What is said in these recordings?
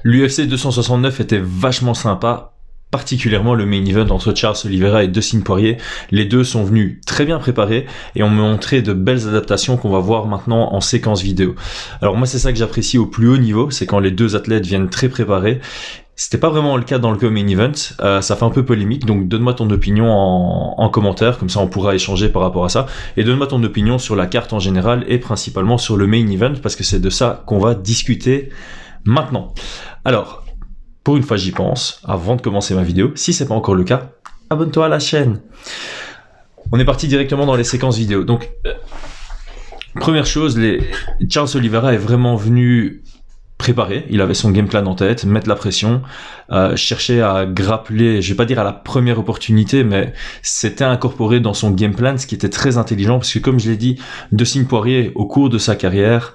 L'UFC 269 était vachement sympa, particulièrement le main event entre Charles Oliveira et Dustin Poirier. Les deux sont venus très bien préparés et ont montré de belles adaptations qu'on va voir maintenant en séquence vidéo. Alors moi c'est ça que j'apprécie au plus haut niveau, c'est quand les deux athlètes viennent très préparés. C'était pas vraiment le cas dans le main event, ça fait un peu polémique, donc donne-moi ton opinion en commentaire, comme ça on pourra échanger par rapport à ça, et donne-moi ton opinion sur la carte en général et principalement sur le main event, parce que c'est de ça qu'on va discuter maintenant. Alors, pour une fois j'y pense, avant de commencer ma vidéo, si c'est pas encore le cas, abonne-toi à la chaîne. On est parti directement dans les séquences vidéo. Donc, première chose, Charles Oliveira est vraiment venu préparé, il avait son game plan en tête, mettre la pression, chercher à grappler, je vais pas dire à la première opportunité, mais c'était incorporé dans son game plan, ce qui était très intelligent, parce que comme je l'ai dit, Dustin Poirier, au cours de sa carrière,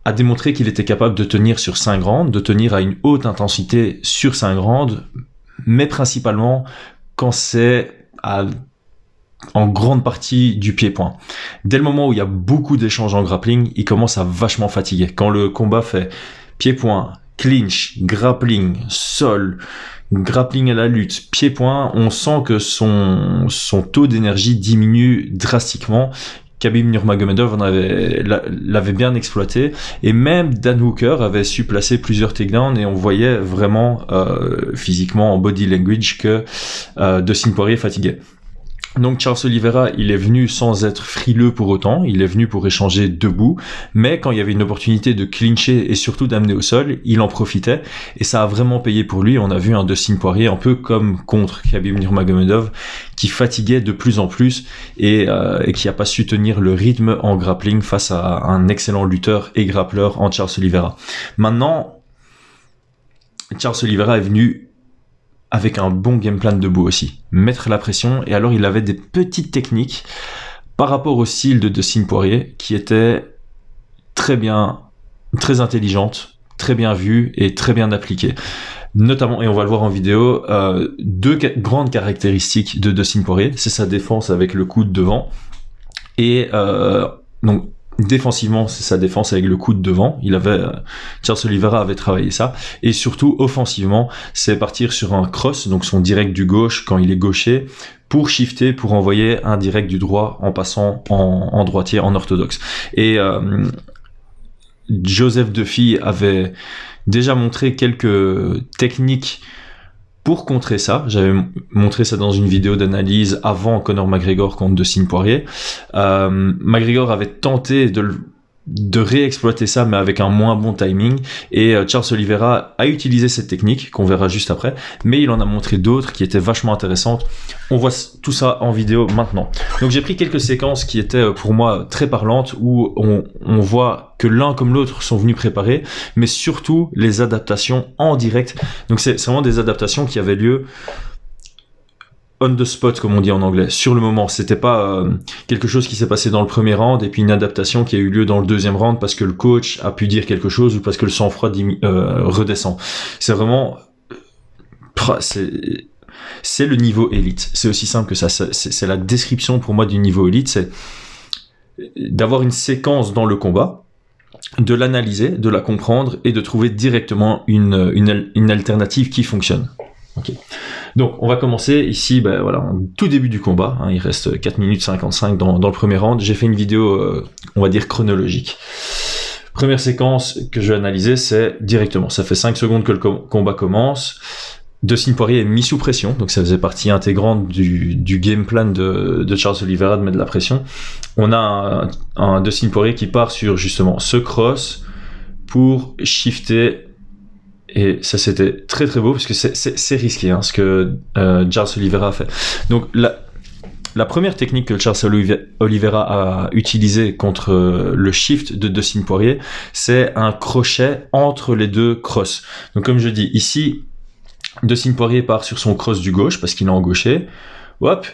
a démontré qu'il était capable de tenir sur 5 rounds, de tenir à une haute intensité sur 5 rounds, mais principalement quand c'est en grande partie du pied-point. Dès le moment où il y a beaucoup d'échanges en grappling, il commence à vachement fatiguer. Quand le combat fait pied-point, clinch, grappling, sol, grappling à la lutte, pied-point, on sent que son taux d'énergie diminue drastiquement. Khabib Nurmagomedov l'avait bien exploité, et même Dan Hooker avait su placer plusieurs takedowns, et on voyait vraiment physiquement en body language que Dustin Poirier fatiguait. Donc Charles Oliveira, il est venu sans être frileux pour autant, il est venu pour échanger debout, mais quand il y avait une opportunité de clincher et surtout d'amener au sol, il en profitait, et ça a vraiment payé pour lui. On a vu un Dustin Poirier un peu comme contre Khabib Nurmagomedov, qui fatiguait de plus en plus et qui n'a pas su tenir le rythme en grappling face à un excellent lutteur et grappleur en Charles Oliveira. Maintenant, Charles Oliveira est venu avec un bon game plan debout aussi, mettre la pression, et alors il avait des petites techniques par rapport au style de Dustin Poirier qui étaient très bien, très intelligentes, très bien vues et très bien appliquées. Notamment, et on va le voir en vidéo, deux grandes caractéristiques de Dustin Poirier, c'est sa défense avec le coude devant, et donc défensivement, c'est sa défense avec le coude devant. Charles Oliveira avait travaillé ça. Et surtout, offensivement, c'est partir sur un cross, donc son direct du gauche quand il est gaucher, pour shifter, pour envoyer un direct du droit en passant en droitier, en orthodoxe. Et Joseph Duffy avait déjà montré quelques techniques pour contrer ça. J'avais montré ça dans une vidéo d'analyse avant Conor McGregor contre Dustin Poirier. McGregor avait tenté de réexploiter ça, mais avec un moins bon timing, et Charles Oliveira a utilisé cette technique, qu'on verra juste après, mais il en a montré d'autres qui étaient vachement intéressantes. On voit tout ça en vidéo maintenant. Donc j'ai pris quelques séquences qui étaient pour moi très parlantes, où on voit que l'un comme l'autre sont venus préparer, mais surtout les adaptations en direct. Donc c'est vraiment des adaptations qui avaient lieu on the spot, comme on dit en anglais, sur le moment. C'était pas quelque chose qui s'est passé dans le premier round et puis une adaptation qui a eu lieu dans le deuxième round parce que le coach a pu dire quelque chose ou parce que le sang-froid redescend. C'est vraiment c'est le niveau élite. C'est aussi simple que ça. C'est la description pour moi du niveau élite. C'est d'avoir une séquence dans le combat, de l'analyser, de la comprendre et de trouver directement une alternative qui fonctionne. Okay. Donc on va commencer ici, en tout début du combat, il reste 4 minutes 55 dans le premier round. J'ai fait une vidéo, on va dire chronologique. Première séquence que je vais analyser, c'est directement, ça fait 5 secondes que le combat commence. Dustin Poirier est mis sous pression, donc ça faisait partie intégrante du game plan de Charles Oliveira de mettre de la pression. On a un Dustin Poirier qui part sur justement ce cross pour shifter. Et ça, c'était très très beau, parce que c'est risqué, ce que Charles Oliveira a fait. Donc la première technique que Charles Oliveira a utilisée contre le shift de Dustin Poirier, c'est un crochet entre les deux crosses. Donc comme je dis, ici, Dustin Poirier part sur son cross du gauche, parce qu'il est en gaucher, hop,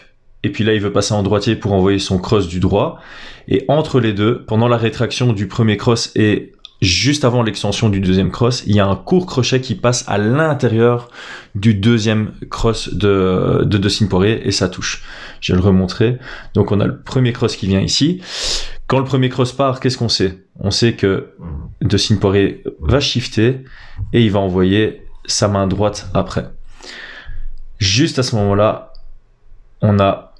et puis là il veut passer en droitier pour envoyer son cross du droit, et entre les deux, pendant la rétraction du premier cross et juste avant l'extension du deuxième cross, il y a un court crochet qui passe à l'intérieur du deuxième cross de Dustin Poirier et ça touche. Je vais le remontrer. Donc on a le premier cross qui vient ici. Quand le premier cross part, qu'est-ce qu'on sait? On sait que Dustin Poirier va shifter et il va envoyer sa main droite après. Juste à ce moment-là, on a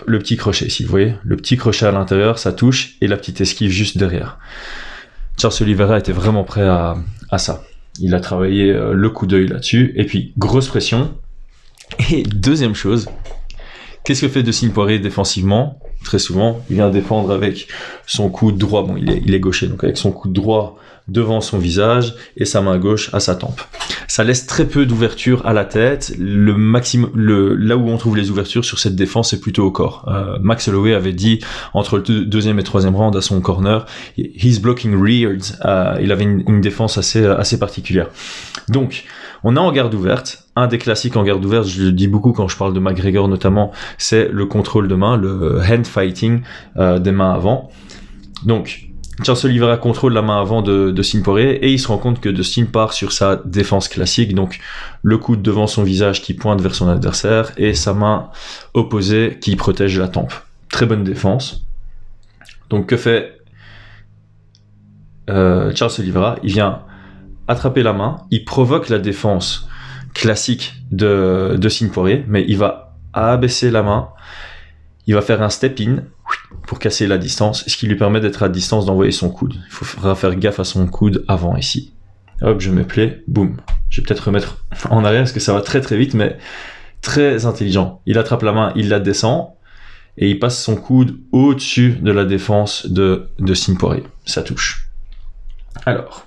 le petit crochet ici, vous voyez? Le petit crochet à l'intérieur, ça touche et la petite esquive juste derrière. Charles Oliveira était vraiment prêt à ça. Il a travaillé le coup d'œil là-dessus. Et puis, grosse pression. Et deuxième chose, qu'est-ce que fait Dustin Poirier défensivement? Très souvent, il vient défendre avec son coude droit. Bon, il est gaucher, donc avec son coude droit devant son visage et sa main gauche à sa tempe. Ça laisse très peu d'ouverture à la tête. Là où on trouve les ouvertures sur cette défense, c'est plutôt au corps. Max Holloway avait dit entre le deuxième et troisième round à son corner, he's blocking rears. Il avait une défense assez particulière. Donc, on a en garde ouverte, un des classiques en garde ouverte, je le dis beaucoup quand je parle de McGregor notamment, c'est le contrôle de main, le hand fighting des mains avant. Donc, Charles Oliveira contrôle la main avant de Dustin Poirier et il se rend compte que Dustin part sur sa défense classique, donc le coude devant son visage qui pointe vers son adversaire et sa main opposée qui protège la tempe. Très bonne défense. Donc que fait Charles Oliveira? Il vient attraper la main, il provoque la défense classique de Dustin Poirier, mais il va abaisser la main, il va faire un step-in pour casser la distance, ce qui lui permet d'être à distance d'envoyer son coude. Il faudra faire gaffe à son coude avant ici. Hop, je me plais, boum. Je vais peut-être remettre en arrière parce que ça va très très vite, mais très intelligent. Il attrape la main, il la descend et il passe son coude au-dessus de la défense de Dustin Poirier. Ça touche. Alors,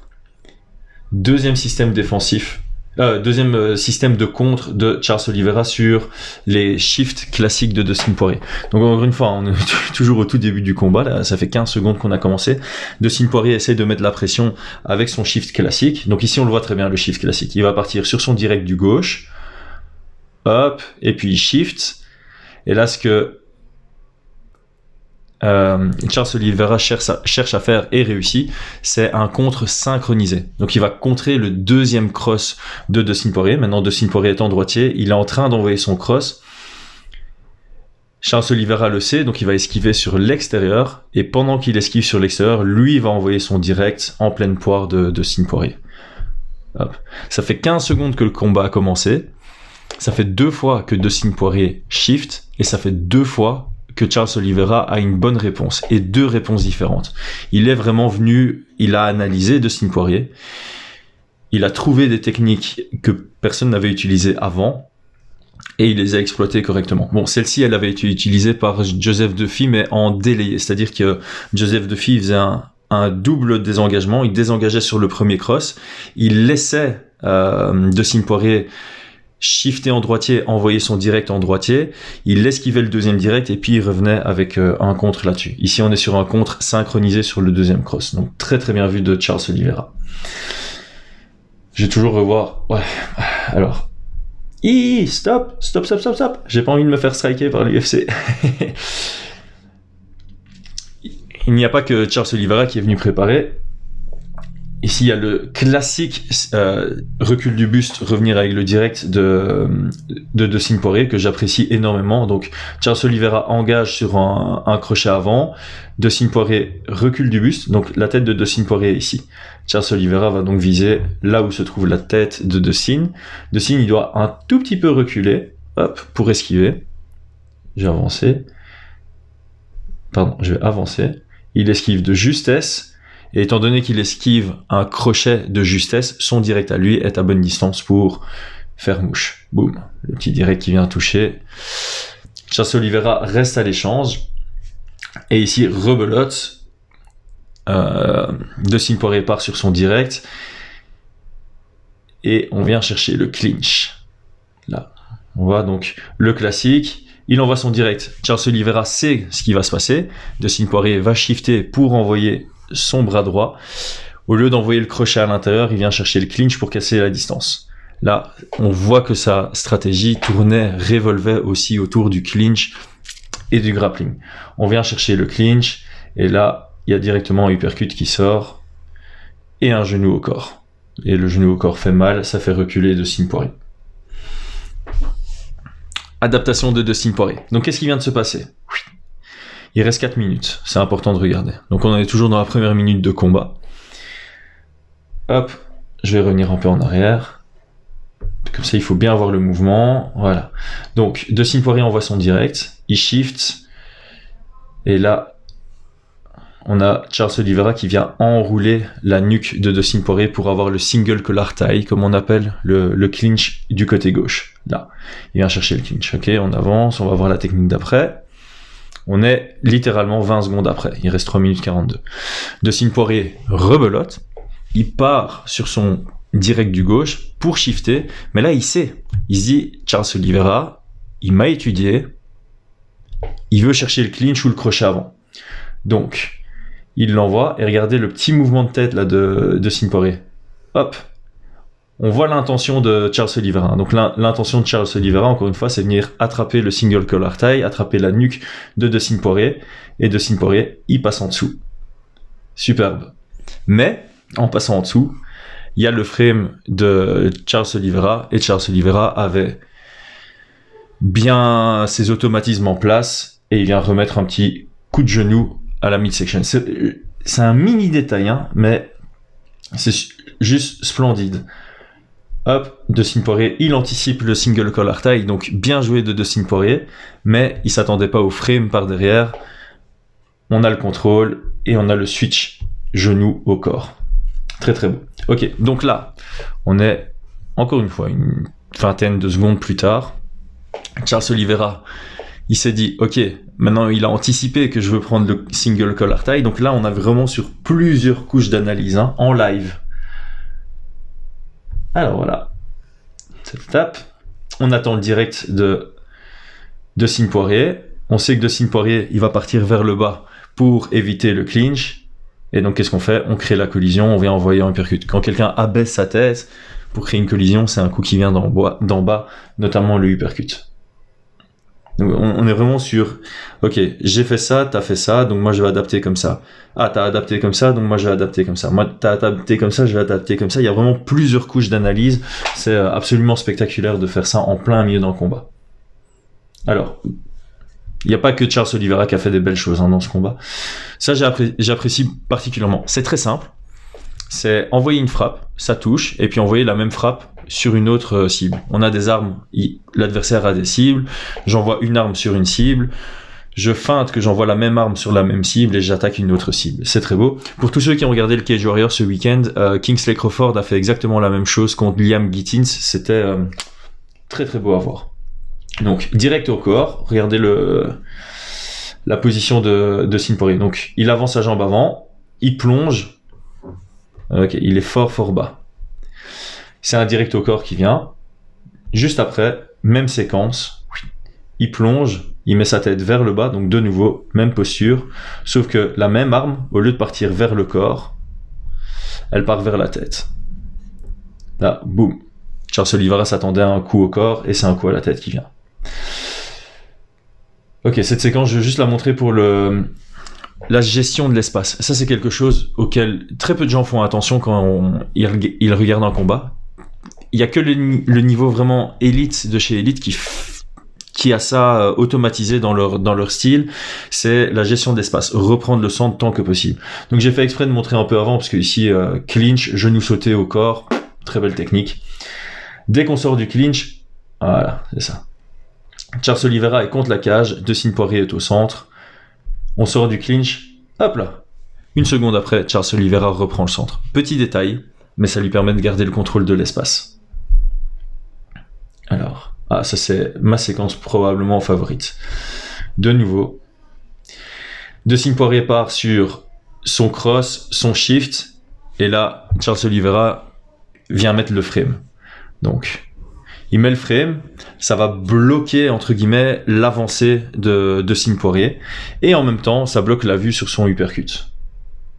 deuxième système défensif. Deuxième système de contre de Charles Oliveira sur les shifts classiques de Dustin Poirier. Donc encore une fois, on est toujours au tout début du combat, là, ça fait 15 secondes qu'on a commencé. Dustin Poirier essaie de mettre la pression avec son shift classique. Donc ici on le voit très bien, le shift classique. Il va partir sur son direct du gauche, hop, et puis il shift. Et là ce que Charles Oliveira cherche à faire et réussit, c'est un contre synchronisé. Donc il va contrer le deuxième cross de Dustin Poirier. Maintenant Dustin Poirier étant droitier, il est en train d'envoyer son cross. Charles Oliveira le sait, donc il va esquiver sur l'extérieur. Et pendant qu'il esquive sur l'extérieur, lui va envoyer son direct en pleine poire de Dustin Poirier. Hop. Ça fait 15 secondes que le combat a commencé. Ça fait 2 fois que Dustin Poirier shift. Et ça fait 2 fois que Charles Oliveira a une bonne réponse et 2 réponses différentes. Il est vraiment venu, il a analysé Dustin Poirier, il a trouvé des techniques que personne n'avait utilisées avant et il les a exploitées correctement. Bon, celle-ci, elle avait été utilisée par Joseph Duffy, mais en délayé, c'est-à-dire que Joseph Duffy faisait un double désengagement, il désengageait sur le premier cross, il laissait Dustin Poirier shifter en droitier, envoyer son direct en droitier, il esquivait le deuxième direct et puis il revenait avec un contre là-dessus. Ici on est sur un contre synchronisé sur le deuxième cross, donc très très bien vu de Charles Oliveira. Je vais toujours revoir, ouais, alors, stop, j'ai pas envie de me faire striker par l'UFC. Il n'y a pas que Charles Oliveira qui est venu préparer. Ici, il y a le classique recul du buste, revenir avec le direct de Dustin Poirier, que j'apprécie énormément. Donc, Charles Oliveira engage sur un crochet avant. Dustin Poirier recule du buste. Donc, la tête de Dustin Poirier est ici. Charles Oliveira va donc viser là où se trouve la tête de Dustin. Dustin, il doit un tout petit peu reculer, hop, pour esquiver. Je vais avancer. Il esquive de justesse. Et étant donné qu'il esquive un crochet de justesse, son direct à lui est à bonne distance pour faire mouche. Boum, le petit direct qui vient toucher. Charles Oliveira reste à l'échange. Et ici, rebelote. Dustin Poirier part sur son direct. Et on vient chercher le clinch. Là, on voit donc le classique. Il envoie son direct. Charles Oliveira sait ce qui va se passer. Dustin Poirier va shifter pour envoyer son bras droit. Au lieu d'envoyer le crochet à l'intérieur, il vient chercher le clinch pour casser la distance. Là, on voit que sa stratégie révolvait aussi autour du clinch et du grappling. On vient chercher le clinch et là, il y a directement un uppercut qui sort et un genou au corps. Et le genou au corps fait mal, ça fait reculer Dustin Poirier. Adaptation de Dustin Poirier. Donc qu'est-ce qui vient de se passer? Il reste 4 minutes, c'est important de regarder. Donc on est toujours dans la première minute de combat. Hop, je vais revenir un peu en arrière. Comme ça, il faut bien voir le mouvement. Voilà. Donc, Dustin Poirier envoie son direct. Il shift. Et là, on a Charles Oliveira qui vient enrouler la nuque de Dustin Poirier pour avoir le single collar tie, comme on appelle le clinch du côté gauche. Là, il vient chercher le clinch. Ok, on avance, on va voir la technique d'après. On est littéralement 20 secondes après. Il reste 3 minutes 42. Dustin Poirier rebelote. Il part sur son direct du gauche pour shifter. Mais là, il sait. Il se dit, Charles Oliveira, il m'a étudié. Il veut chercher le clinch ou le crochet avant. Donc, il l'envoie. Et regardez le petit mouvement de tête là de Dustin Poirier. Hop. On voit l'intention de Charles Oliveira. Donc l'intention de Charles Oliveira, encore une fois, c'est venir attraper le single collar tie, attraper la nuque de Dustin Poirier, et Dustin Poirier, il passe en dessous. Superbe. Mais, en passant en dessous, il y a le frame de Charles Oliveira, et Charles Oliveira avait bien ses automatismes en place, et il vient remettre un petit coup de genou à la midsection. C'est un mini détail, hein, mais c'est juste splendide. Hop, Dustin Poirier, il anticipe le single collar tie, donc bien joué de Dustin Poirier, mais il s'attendait pas au frame par derrière. On a le contrôle et on a le switch genou au corps. Très très beau. Ok, donc là, on est encore une fois une vingtaine de secondes plus tard. Charles Oliveira, il s'est dit, ok, maintenant il a anticipé que je veux prendre le single collar tie, donc là on a vraiment sur plusieurs couches d'analyse, hein, en live. Alors voilà, cette étape, on attend le direct de Dustin Poirier. On sait que Dustin Poirier, il va partir vers le bas pour éviter le clinch. Et donc qu'est-ce qu'on fait? On crée la collision, on vient envoyer un uppercut. Quand quelqu'un abaisse sa tête pour créer une collision, c'est un coup qui vient d'en bas, notamment le uppercut. Donc on est vraiment sur, ok, j'ai fait ça, t'as fait ça, donc moi je vais adapter comme ça. Ah, t'as adapté comme ça, donc moi je vais adapter comme ça. Moi, t'as adapté comme ça, je vais adapter comme ça. Il y a vraiment plusieurs couches d'analyse. C'est absolument spectaculaire de faire ça en plein milieu d'un combat. Alors, il n'y a pas que Charles Oliveira qui a fait des belles choses, hein, dans ce combat. Ça, j'apprécie particulièrement. C'est très simple. C'est envoyer une frappe, ça touche, et puis envoyer la même frappe sur une autre cible. On a des armes, l'adversaire a des cibles, j'envoie une arme sur une cible, je feinte que j'envoie la même arme sur la même cible et j'attaque une autre cible. C'est très beau. Pour tous ceux qui ont regardé le Cage Warrior ce week-end, Kingsley Crawford a fait exactement la même chose contre Liam Gittins. C'était très très beau à voir. Donc, direct au corps, regardez la position de Dustin Poirier. Donc, il avance sa jambe avant, il plonge, ok, il est fort bas. C'est un direct au corps qui vient. Juste après, même séquence, il plonge, il met sa tête vers le bas, donc de nouveau, même posture, sauf que la même arme, au lieu de partir vers le corps, elle part vers la tête. Là, boum. Charles Oliveira s'attendait à un coup au corps, et c'est un coup à la tête qui vient. Ok, cette séquence, je vais juste la montrer pour la gestion de l'espace. Ça, c'est quelque chose auquel très peu de gens font attention quand ils regardent un combat. Il y a que le niveau vraiment élite de chez Elite qui a ça automatisé dans leur style, c'est la gestion d'espace, reprendre le centre tant que possible. Donc j'ai fait exprès de montrer un peu avant, parce que ici, clinch, genou sauté au corps, très belle technique. Dès qu'on sort du clinch, voilà, c'est ça. Charles Oliveira est contre la cage, Dustin Poirier est au centre, on sort du clinch, hop là. Une seconde après, Charles Oliveira reprend le centre. Petit détail, mais ça lui permet de garder le contrôle de l'espace. Alors, ça c'est ma séquence probablement favorite. De nouveau, Dustin Poirier part sur son cross, son shift, et là, Charles Oliveira vient mettre le frame. Donc, il met le frame, ça va bloquer, entre guillemets, l'avancée de Dustin Poirier, et en même temps, ça bloque la vue sur son uppercut.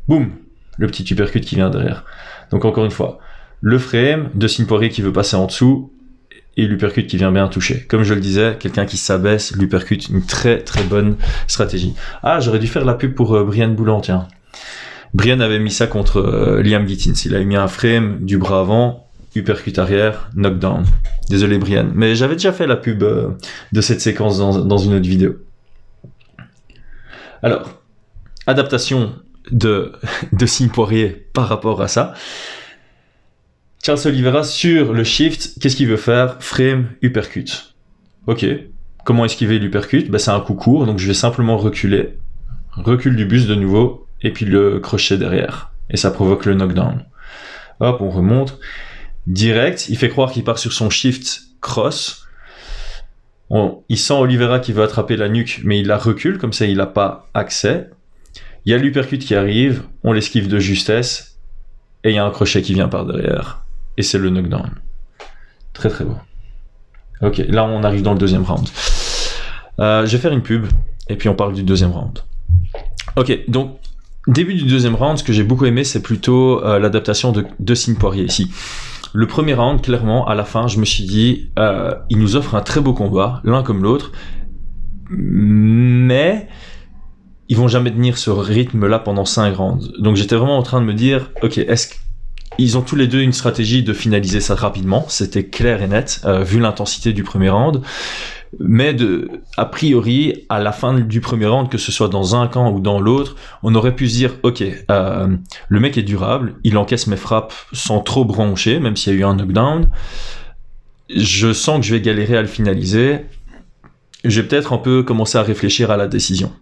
Boum, le petit uppercut qui vient derrière. Donc encore une fois, le frame, Dustin Poirier qui veut passer en dessous, et l'uppercut qui vient bien toucher. Comme je le disais, quelqu'un qui s'abaisse, l'uppercut, une très très bonne stratégie. Ah, j'aurais dû faire la pub pour Brian Boulan, tiens. Brian avait mis ça contre Liam Gittins. Il avait mis un frame du bras avant, uppercut arrière, knockdown. Désolé Brian, mais j'avais déjà fait la pub de cette séquence dans une autre vidéo. Alors, adaptation de Dustin Poirier par rapport à ça. Charles Oliveira sur le shift, qu'est-ce qu'il veut faire? Frame, uppercut. Ok, comment esquiver l'uppercut? C'est un coup court, donc je vais simplement reculer. Recul du buste de nouveau, et puis le crochet derrière. Et ça provoque le knockdown. Hop, on remonte. Direct, il fait croire qu'il part sur son shift cross. Il sent Oliveira qui veut attraper la nuque, mais il la recule, comme ça il n'a pas accès. Il y a l'uppercut qui arrive, on l'esquive de justesse, et il y a un crochet qui vient par derrière. Et c'est le knockdown. Très très beau. Ok, là on arrive dans le deuxième round. Je vais faire une pub, et puis on parle du deuxième round. Ok, donc, début du deuxième round, ce que j'ai beaucoup aimé, c'est plutôt l'adaptation de Dustin Poirier ici. Le premier round, clairement, à la fin, je me suis dit, il nous offre un très beau combat, l'un comme l'autre, mais ils vont jamais tenir ce rythme-là pendant 5 rounds. Donc j'étais vraiment en train de me dire, ok, est-ce qu'ils ont tous les deux une stratégie de finaliser ça rapidement? C'était clair et net, vu l'intensité du premier round. Mais a priori, à la fin du premier round, que ce soit dans un camp ou dans l'autre, on aurait pu se dire, ok, le mec est durable, il encaisse mes frappes sans trop broncher, même s'il y a eu un knockdown. Je sens que je vais galérer à le finaliser. Je vais peut-être un peu commencer à réfléchir à la décision.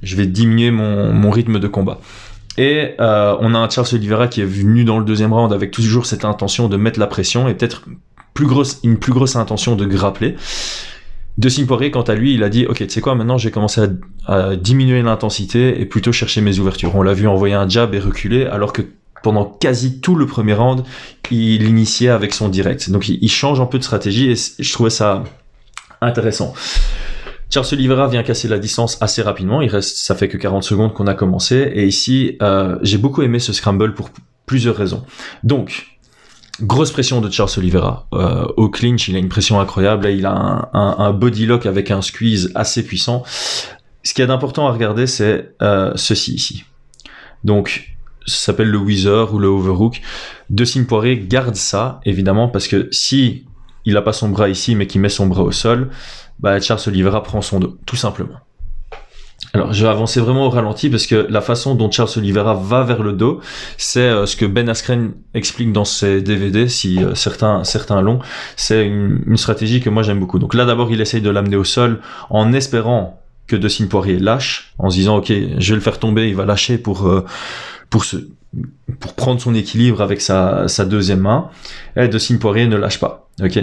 Je vais diminuer mon rythme de combat. Et on a un Charles Oliveira qui est venu dans le deuxième round avec toujours cette intention de mettre la pression et peut-être une plus grosse intention de grappler. Dustin Poirier, quant à lui, il a dit « Ok, tu sais quoi, maintenant j'ai commencé à diminuer l'intensité et plutôt chercher mes ouvertures. » On l'a vu envoyer un jab et reculer, alors que pendant quasi tout le premier round, il initiait avec son direct. Donc il change un peu de stratégie et je trouvais ça intéressant. Charles Oliveira vient casser la distance assez rapidement. Ça fait que 40 secondes qu'on a commencé. Et ici, j'ai beaucoup aimé ce scramble pour plusieurs raisons. Donc, grosse pression de Charles Oliveira. Au clinch, il a une pression incroyable. Là, il a un body lock avec un squeeze assez puissant. Ce qui est important à regarder, c'est ceci ici. Donc, ça s'appelle le Wither ou le Overhook. Dustin Poirier garde ça, évidemment, parce que si il n'a pas son bras ici, mais qu'il met son bras au sol, Charles Oliveira prend son dos, tout simplement. Alors, je vais avancer vraiment au ralenti parce que la façon dont Charles Oliveira va vers le dos, c'est ce que Ben Askren explique dans ses DVD, si certains l'ont. C'est une stratégie que moi j'aime beaucoup. Donc là, d'abord, il essaye de l'amener au sol en espérant que Dustin Poirier lâche, en se disant, ok, je vais le faire tomber, il va lâcher pour prendre son équilibre avec sa deuxième main. Et Dustin Poirier ne lâche pas. Ok.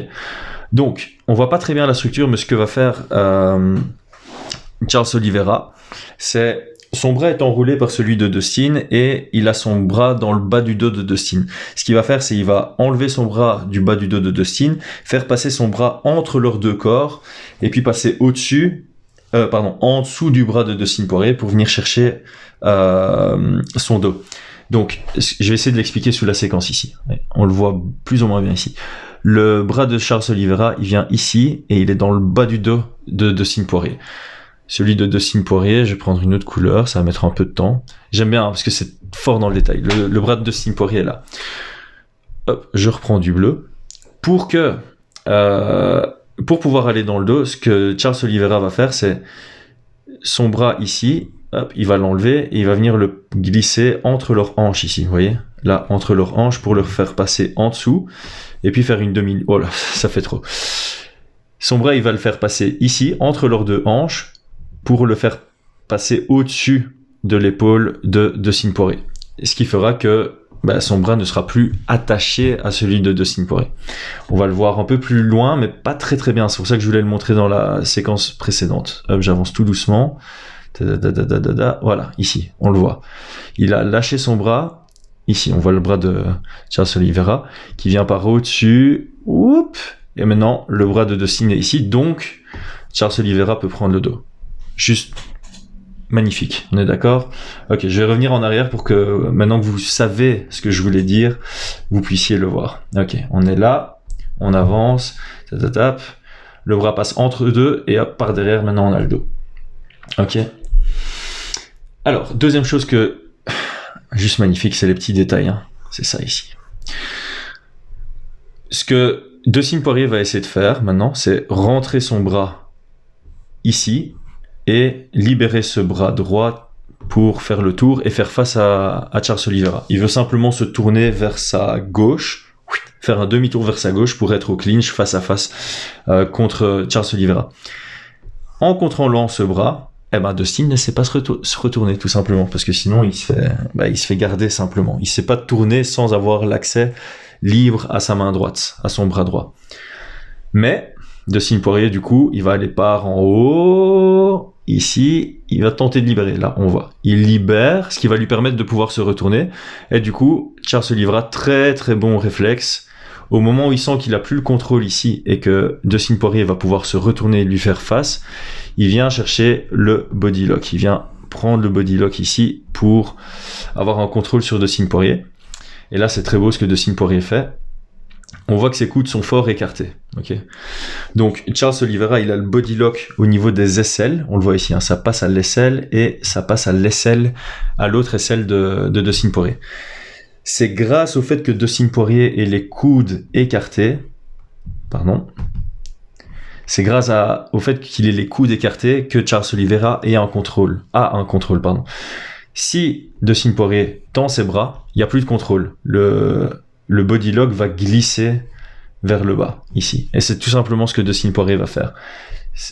Donc, on voit pas très bien la structure, mais ce que va faire Charles Oliveira, c'est son bras est enroulé par celui de Dustin et il a son bras dans le bas du dos de Dustin. Ce qu'il va faire, c'est qu'il va enlever son bras du bas du dos de Dustin, faire passer son bras entre leurs deux corps et puis passer en dessous du bras de Dustin Poirier pour venir chercher son dos. Donc, je vais essayer de l'expliquer sous la séquence ici. On le voit plus ou moins bien ici. Le bras de Charles Oliveira, il vient ici et il est dans le bas du dos de Dustin Poirier. Celui de Dustin Poirier, je vais prendre une autre couleur, ça va mettre un peu de temps. J'aime bien parce que c'est fort dans le détail. Le bras de Dustin Poirier est là. Hop, je reprends du bleu. Pour pouvoir aller dans le dos, ce que Charles Oliveira va faire, c'est son bras ici, hop, il va l'enlever et il va venir le glisser entre leurs hanches ici, vous voyez? Là, entre leurs hanches pour le faire passer en dessous et puis faire une demi... Oh là, ça fait trop. Son bras, il va le faire passer ici, entre leurs deux hanches, pour le faire passer au-dessus de l'épaule de Dustin Poirier. Ce qui fera que son bras ne sera plus attaché à celui de Dustin Poirier. On va le voir un peu plus loin, mais pas très très bien. C'est pour ça que je voulais le montrer dans la séquence précédente. Hop, j'avance tout doucement. Voilà, ici, on le voit. Il a lâché son bras. Ici, on voit le bras de Charles Oliveira qui vient par au-dessus. Oups. Et maintenant, le bras de Dustin est ici. Donc, Charles Oliveira peut prendre le dos. Juste magnifique, on est d'accord? Ok, je vais revenir en arrière pour que, maintenant que vous savez ce que je voulais dire, vous puissiez le voir. Ok, on est là, on avance, le bras passe entre deux, et hop, par derrière, maintenant on a le dos. Ok. Alors, deuxième chose que Juste magnifique, c'est les petits détails, hein. C'est ça ici. Ce que Dustin Poirier va essayer de faire maintenant, c'est rentrer son bras ici et libérer ce bras droit pour faire le tour et faire face à Charles Oliveira. Il veut simplement se tourner vers sa gauche, faire un demi-tour vers sa gauche pour être au clinch face à face contre Charles Oliveira. En contrôlant ce bras, Dustin ne sait pas se retourner tout simplement, parce que sinon il se fait garder simplement. Il ne sait pas tourner sans avoir l'accès libre à sa main droite, à son bras droit. Mais Dustin Poirier, du coup, il va aller par en haut, ici, il va tenter de libérer. Là, on voit. Il libère, ce qui va lui permettre de pouvoir se retourner. Et du coup, Charles Oliveira, très très bon réflexe. Au moment où il sent qu'il n'a plus le contrôle ici et que Dustin Poirier va pouvoir se retourner et lui faire face, il vient chercher le body lock. Il vient prendre le body lock ici pour avoir un contrôle sur Dustin Poirier. Et là, c'est très beau ce que Dustin Poirier fait. On voit que ses coudes sont fort écartés. Okay. Donc, Charles Oliveira, il a le body lock au niveau des aisselles. On le voit ici, hein, ça passe à l'aisselle et ça passe à l'aisselle, à l'autre aisselle de Dustin Poirier. C'est grâce au fait que Dustin Poirier ait les coudes écartés. C'est grâce au fait qu'il ait les coudes écartés que Charles Oliveira a un contrôle. Si Dustin Poirier tend ses bras, il n'y a plus de contrôle. Le body lock va glisser vers le bas, ici. Et c'est tout simplement ce que Dustin Poirier va faire.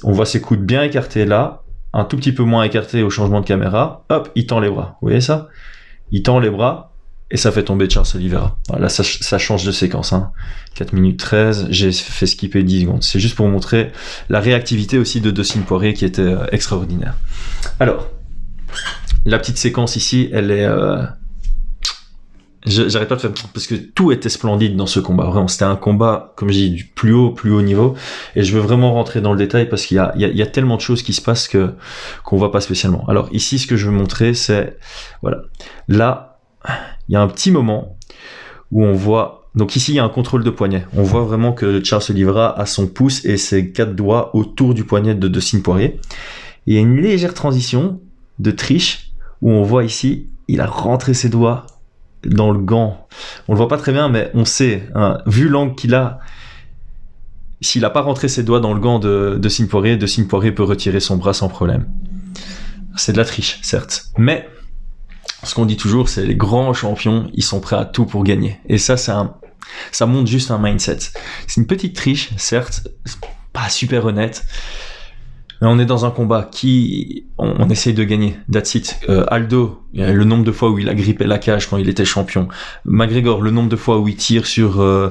On voit ses coudes bien écartés là, un tout petit peu moins écartés au changement de caméra. Hop, il tend les bras. Vous voyez ça? Il tend les bras et ça fait tomber Charles Oliveira. Là, ça change de séquence. 4 minutes 13, j'ai fait skipper 10 secondes. C'est juste pour montrer la réactivité aussi de Dustin Poirier qui était extraordinaire. Alors, la petite séquence ici, elle est... J'arrête pas de faire... Parce que tout était splendide dans ce combat. Vraiment, c'était un combat, comme je dis, du plus haut niveau. Et je veux vraiment rentrer dans le détail parce qu'il y a tellement de choses qui se passent qu'on voit pas spécialement. Alors ici, ce que je veux montrer, c'est... Voilà. Là, il y a un petit moment où on voit... Donc ici, il y a un contrôle de poignet. On voit vraiment que Charles Oliveira a son pouce et ses 4 doigts autour du poignet de Dustin Poirier. Et il y a une légère transition de triche où on voit ici, il a rentré ses doigts dans le gant. On le voit pas très bien, mais on sait, hein, vu l'angle qu'il a, s'il a pas rentré ses doigts dans le gant de Dustin Poirier peut retirer son bras sans problème. C'est de la triche, certes. Mais, ce qu'on dit toujours, c'est les grands champions, ils sont prêts à tout pour gagner. Et ça montre juste un mindset. C'est une petite triche, certes, pas super honnête, mais on est dans un combat on essaye de gagner. That's it. Aldo, le nombre de fois où il a grippé la cage quand il était champion. McGregor, le nombre de fois où il tire sur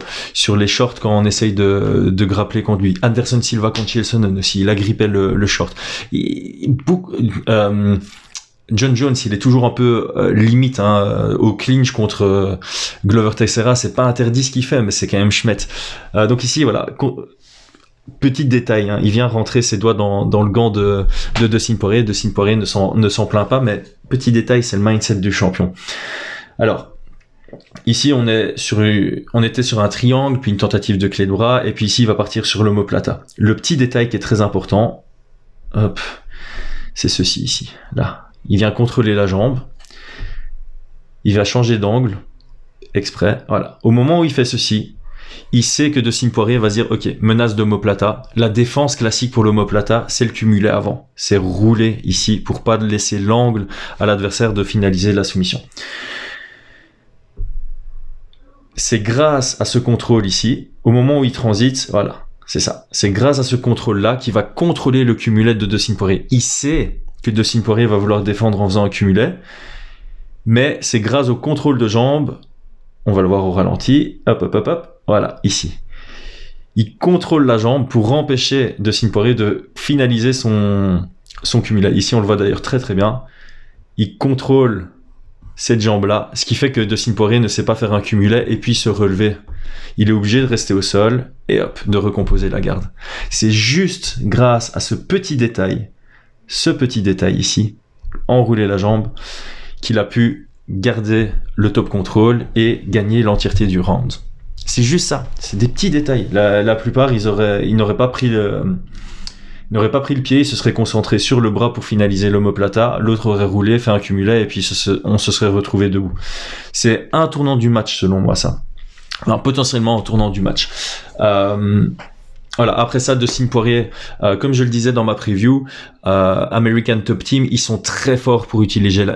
les shorts quand on essaye de grappler contre lui. Anderson Silva contre Chelson aussi, il a grippé le short. John Jones, il est toujours un peu limite au clinch contre Glover Teixeira. C'est pas interdit ce qu'il fait, mais c'est quand même schmet. Donc ici, voilà. Petit détail, il vient rentrer ses doigts dans le gant de Dustin Poirier. Dustin Poirier ne s'en plaint pas, mais petit détail, c'est le mindset du champion. Alors, ici, on était sur un triangle, puis une tentative de clé de bras, et puis ici, il va partir sur l'omoplata. Le petit détail qui est très important, hop, c'est ceci ici, là. Il vient contrôler la jambe, il va changer d'angle, exprès, voilà. Au moment où il fait ceci, il sait que Dustin Poirier va se dire, ok, menace d'omoplata. La défense classique pour l'omoplata, c'est le cumuler avant. C'est rouler ici pour pas laisser l'angle à l'adversaire de finaliser la soumission. C'est grâce à ce contrôle ici, au moment où il transite, voilà, c'est ça. C'est grâce à ce contrôle-là qu'il va contrôler le cumulet de Dustin Poirier. Il sait que Dustin Poirier va vouloir défendre en faisant un cumulet, mais c'est grâce au contrôle de jambe, on va le voir au ralenti, hop, voilà, ici. Il contrôle la jambe pour empêcher Dustin Poirier de finaliser son cumulet. Ici, on le voit d'ailleurs très très bien. Il contrôle cette jambe-là, ce qui fait que Dustin Poirier ne sait pas faire un cumulet et puis se relever. Il est obligé de rester au sol et hop, de recomposer la garde. C'est juste grâce à ce petit détail ici, enrouler la jambe, qu'il a pu garder le top control et gagner l'entièreté du round. C'est juste ça, c'est des petits détails. La plupart, ils n'auraient pas pris n'aurait pas pris le pied, il se serait concentré sur le bras pour finaliser l'omoplata, l'autre aurait roulé, fait un cumulé, et puis on se serait retrouvé debout. C'est un tournant du match, selon moi, ça. Alors, potentiellement un tournant du match. Voilà, après ça, Dustin Poirier, comme je le disais dans ma preview, American Top Team, ils sont très forts pour utiliser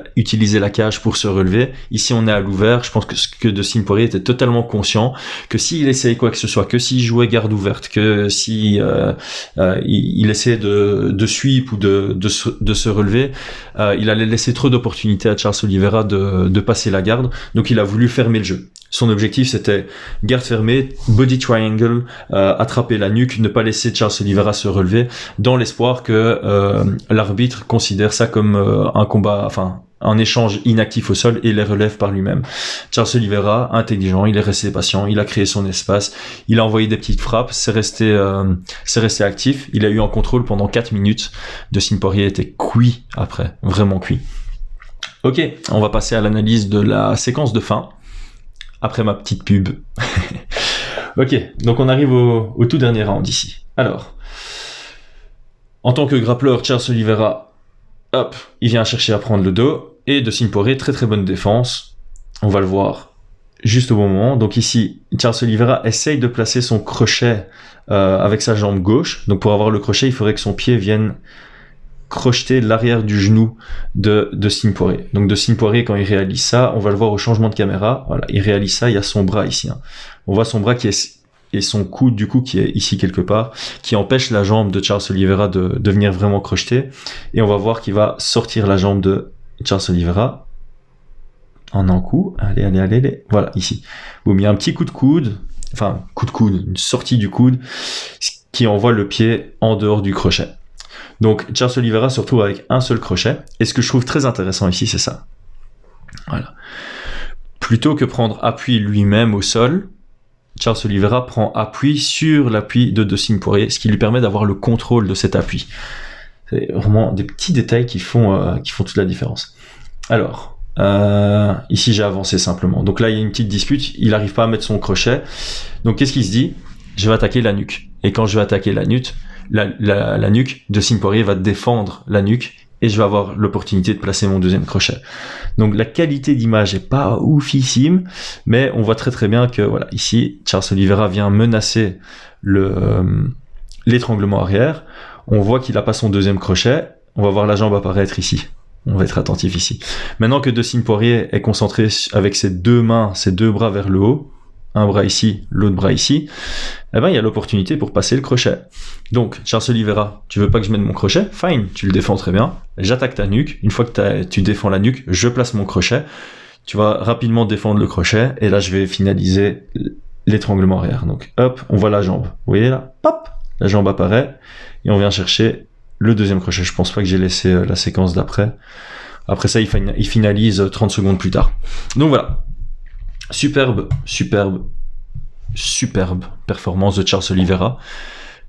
la cage pour se relever. Ici, on est à l'ouvert. Je pense que Dustin Poirier était totalement conscient que s'il essayait quoi que ce soit, que s'il jouait garde ouverte, que si il essayait de sweep ou de se relever, il allait laisser trop d'opportunités à Charles Oliveira de passer la garde. Donc, il a voulu fermer le jeu. Son objectif, c'était garde fermée, body triangle, attraper la nuque, ne pas laisser Charles Oliveira se relever, dans l'espoir que l'arbitre considère ça comme un combat, enfin un échange inactif au sol et les relève par lui-même. Charles Oliveira, intelligent, il est resté patient, il a créé son espace, il a envoyé des petites frappes, c'est resté actif, il a eu un contrôle pendant 4 minutes. Dustin Poirier était cuit après, vraiment cuit. Ok, on va passer à l'analyse de la séquence de fin. Après ma petite pub. Ok, donc on arrive au tout dernier round ici. Alors, en tant que grappleur, Charles Oliveira, hop, il vient chercher à prendre le dos. Et Dustin Poirier, très très bonne défense. On va le voir juste au bon moment. Donc ici, Charles Oliveira essaye de placer son crochet avec sa jambe gauche. Donc pour avoir le crochet, il faudrait que son pied vienne crocheter l'arrière du genou de Dustin Poirier. Donc Dustin Poirier, quand il réalise ça, on va le voir au changement de caméra, voilà, il réalise ça, il y a son bras ici. Hein. On voit son bras et son coude du coup qui est ici quelque part, qui empêche la jambe de Charles Oliveira de venir vraiment crocheter. Et on va voir qu'il va sortir la jambe de Charles Oliveira en un coup. Allez. Voilà, ici. Boum, il y a un petit coup de coude, une sortie du coude, qui envoie le pied en dehors du crochet. Donc Charles Oliveira se retrouve avec un seul crochet. Et ce que je trouve très intéressant ici, c'est ça. Voilà. Plutôt que prendre appui lui-même au sol, Charles Oliveira prend appui sur l'appui de Dustin Poirier, ce qui lui permet d'avoir le contrôle de cet appui. C'est vraiment des petits détails qui font toute la différence. Alors, ici j'ai avancé simplement. Donc là, il y a une petite dispute, il n'arrive pas à mettre son crochet. Donc qu'est-ce qu'il se dit ? Je vais attaquer la nuque. Et quand je vais attaquer la nuque, Dustin Poirier va défendre la nuque et je vais avoir l'opportunité de placer mon deuxième crochet. Donc la qualité d'image est pas oufissime, mais on voit très très bien que voilà, ici Charles Oliveira vient menacer l'étranglement arrière. On voit qu'il a pas son deuxième crochet. On va voir la jambe apparaître ici. On va être attentif ici. Maintenant que Dustin Poirier est concentré avec ses deux mains, ses deux bras vers le haut, un bras ici, l'autre bras ici, eh ben, il y a l'opportunité pour passer le crochet. Donc, Charles Oliveira, tu veux pas que je mette mon crochet ? Fine, tu le défends très bien. J'attaque ta nuque. Une fois que tu défends la nuque, je place mon crochet. Tu vas rapidement défendre le crochet. Et là, je vais finaliser l'étranglement arrière. Donc, hop, on voit la jambe. Vous voyez là ? Pop ! La jambe apparaît. Et on vient chercher le deuxième crochet. Je pense pas que j'ai laissé la séquence d'après. Après ça, il finalise 30 secondes plus tard. Donc voilà. Superbe performance de Charles Oliveira.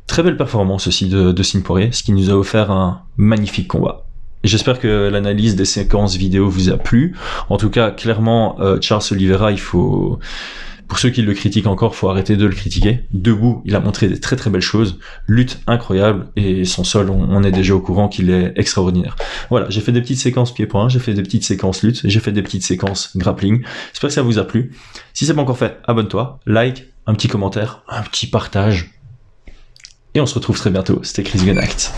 Très belle performance aussi de Dustin Poirier, ce qui nous a offert un magnifique combat. J'espère que l'analyse des séquences vidéo vous a plu. En tout cas, clairement, Charles Oliveira, pour ceux qui le critiquent encore, faut arrêter de le critiquer. Debout, il a montré des très très belles choses. Lutte incroyable. Et son sol, on est déjà au courant qu'il est extraordinaire. Voilà, j'ai fait des petites séquences pieds-points, j'ai fait des petites séquences lutte, j'ai fait des petites séquences grappling. J'espère que ça vous a plu. Si c'est pas encore fait, abonne-toi, like, un petit commentaire, un petit partage. Et on se retrouve très bientôt. C'était Chris Genacht.